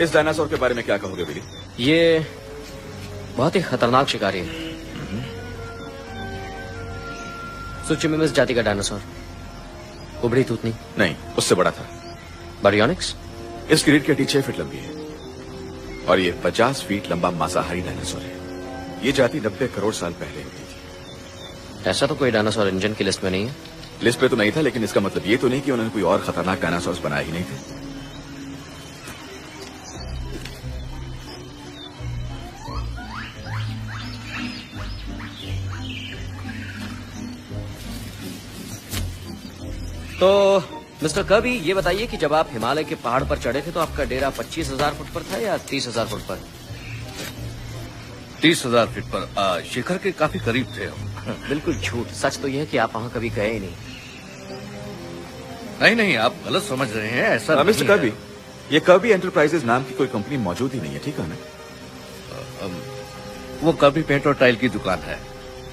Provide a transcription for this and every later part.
इस डायनासोर के बारे में क्या कहोगे बिली? ये बहुत ही खतरनाक शिकारी है। सुचिमिमिस जाति का डायनासोर। उबड़ी तूतनी? नहीं, उससे बड़ा था। बारियोनिक्स? इसकी रीढ़ की हड्डी 6 फीट लंबी है और ये 50 फीट लंबा मांसाहारी डायनासोर है। ये जाति 90 करोड़ साल पहले हुई थी। ऐसा तो कोई डायनासोर इंजन की लिस्ट में नहीं है। लिस्ट पे तो नहीं था, लेकिन इसका मतलब ये तो नहीं कि उन्होंने कोई और खतरनाक डायनासोर बनाए ही नहीं थे। तो मिस्टर कर्बी, ये बताइए कि जब आप हिमालय के पहाड़ पर चढ़े थे तो आपका डेरा 25,000 फुट पर था या 30,000 फुट पर? 30,000 फीट पर। शिखर के काफी करीब थे हम। बिल्कुल झूठ। सच तो यह है कि आप वहां कभी गए ही नहीं। नहीं, आप गलत समझ रहे हैं। ऐसा मिस्टर कर्बी, ये कर्बी एंटरप्राइजेज नाम की कोई कंपनी मौजूद ही नहीं है, ठीक है ना? वो कर्बी पेंट और टाइल की दुकान है।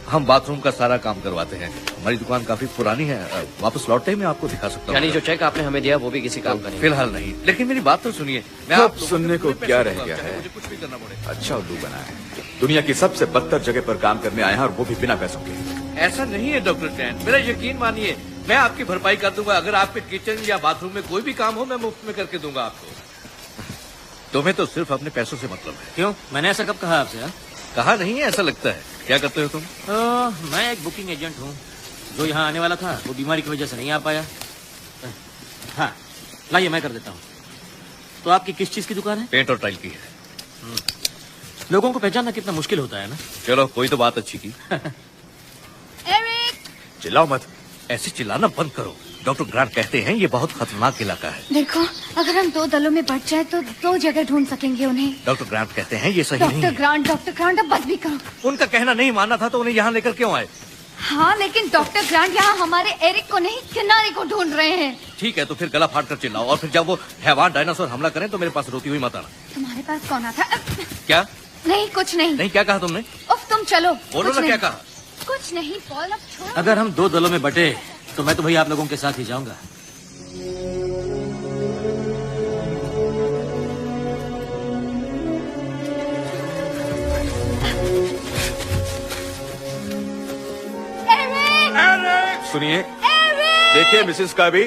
हम बाथरूम का सारा काम करवाते हैं। हमारी दुकान काफी पुरानी है। वापस लौटते ही मैं आपको दिखा सकता हूँ। यानी जो चेक आपने हमें दिया वो भी किसी काम का नहीं? फिलहाल नहीं, लेकिन मेरी बात तो सुनिए। मैं अब आप सुनने को क्या रह गया है? मुझे कुछ भी करना पड़ेगा। अच्छा उल्लू बना है। दुनिया की सबसे बदतर जगह पर काम करने आए हैं और वो भी बिना पैसों के। ऐसा नहीं है डॉक्टर चैन, मेरा यकीन मानिए। मैं आपकी भरपाई कर दूंगा। अगर आपके किचन या बाथरूम में कोई भी काम हो, मैं मुफ्त में करके दूंगा आपको। तुम्हें तो सिर्फ अपने पैसों से मतलब है। क्यों? मैंने ऐसा कब कहा आपसे? कहा नहीं है, ऐसा लगता है। क्या करते हो तुम? मैं एक बुकिंग एजेंट हूँ। जो यहाँ आने वाला था वो बीमारी की वजह से नहीं आ पाया। हाँ, लाइए मैं कर देता हूँ। तो आपकी किस चीज की दुकान है? पेंट और टाइल की है। लोगों को पहचानना कितना मुश्किल होता है ना। चलो, कोई तो बात अच्छी की। एरिक! चिल्लाओ मत। ऐसे चिल्लाना बंद करो। डॉक्टर ग्रांट कहते हैं ये बहुत खतरनाक इलाका है। देखो, अगर हम 2 दलों में बट जाए तो 2 जगह ढूंढ सकेंगे उन्हें। डॉक्टर ग्रांट कहते हैं ये सही नहीं है। डॉक्टर ग्रांट अब बस भी करो। उनका कहना नहीं माना था तो उन्हें यहाँ लेकर क्यों आए? हाँ, लेकिन डॉक्टर ग्रांट यहाँ हमारे एरिक को नहीं, किनारे को ढूंढ रहे हैं। ठीक है, तो फिर गला फाड़ कर चिल्लाओ और फिर जब वो हैवान डायनासोर हमला करें तो मेरे पास रोती हुई मत आना। तुम्हारे पास कौन आता? क्या? नहीं, कुछ नहीं। नहीं, क्या कहा तुमने? उफ, तुम चलो। बोलो ना, क्या कहा? कुछ नहीं पॉल, अब छोड़ो। अगर हम 2 दलों में बटे तो मैं तो भाई आप लोगों के साथ ही जाऊंगा। सुनिए, देखिए मिसेस कर्बी।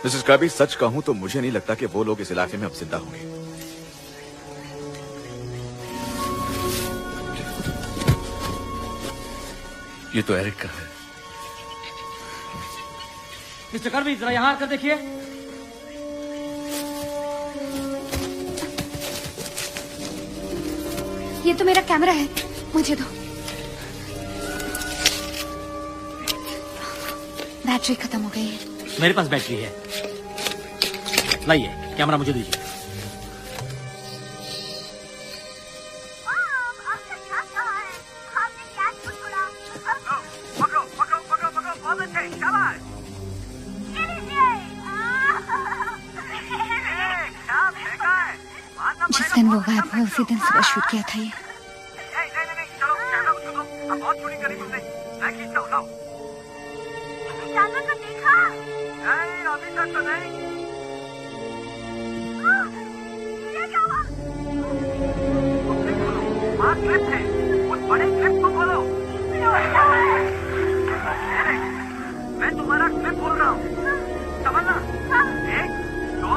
मिसेस कर्बी, सच कहूं तो मुझे नहीं लगता कि वो लोग इस इलाके में अब जिंदा होंगे। ये तो एरिक का है। मिस्टर कर्बी, जरा यहाँ आकर देखिए। ये तो मेरा कैमरा है, मुझे दो। बैटरी खत्म हो गई है। मेरे पास बैटरी है। लाइए, कैमरा मुझे दीजिए। जिस दिन वो गायब हुआ उसी दिन सुबह शूट किया था ये। मैं तुम्हारा क्लिप बोल रहा हूँ, समझना? 1, 2,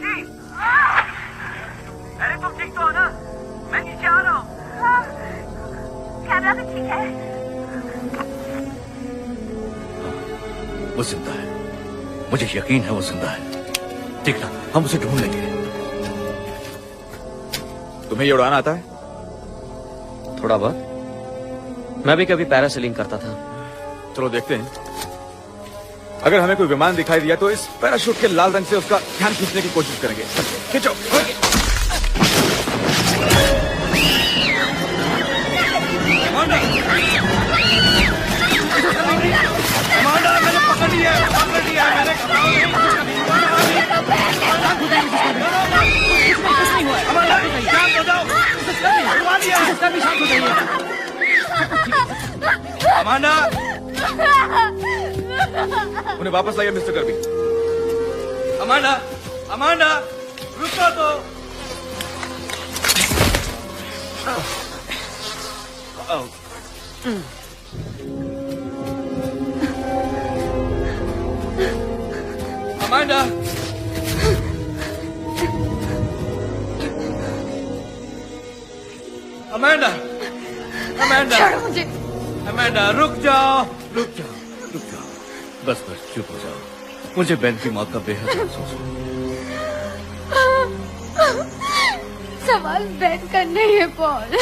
3। अरे तुम ठीक तो हो ना? मैं नीचे आ रहा हूँ। कैमरा भी ठीक है। वो जिंदा है, मुझे यकीन है वो जिंदा है। ठीक ना, हम उसे ढूंढ लेंगे। तुम्हें ये उड़ाना आता है? थोड़ा बहुत। मैं भी कभी पैरासेलिंग करता था। चलो देखते हैं। अगर हमें कोई विमान दिखाई दिया तो इस पैराशूट के लाल रंग से उसका ध्यान खींचने की कोशिश करेंगे। खींचो। मैंने पकड़ लिया मैंने। अमांडा, उन्हें वापस लाइए मिस्टर कर्बी। अमांडा, अमांडा, रुको तो। अमांडा, अमांडा, अमांडा, छोड़ो मुझे। अमांडा, रुक जाओ, रुक जाओ, रुक जाओ। बस बस चुप हो जाओ। मुझे बेन की मौत का बेहद अफसोस है। सवाल बैन का नहीं है पॉल।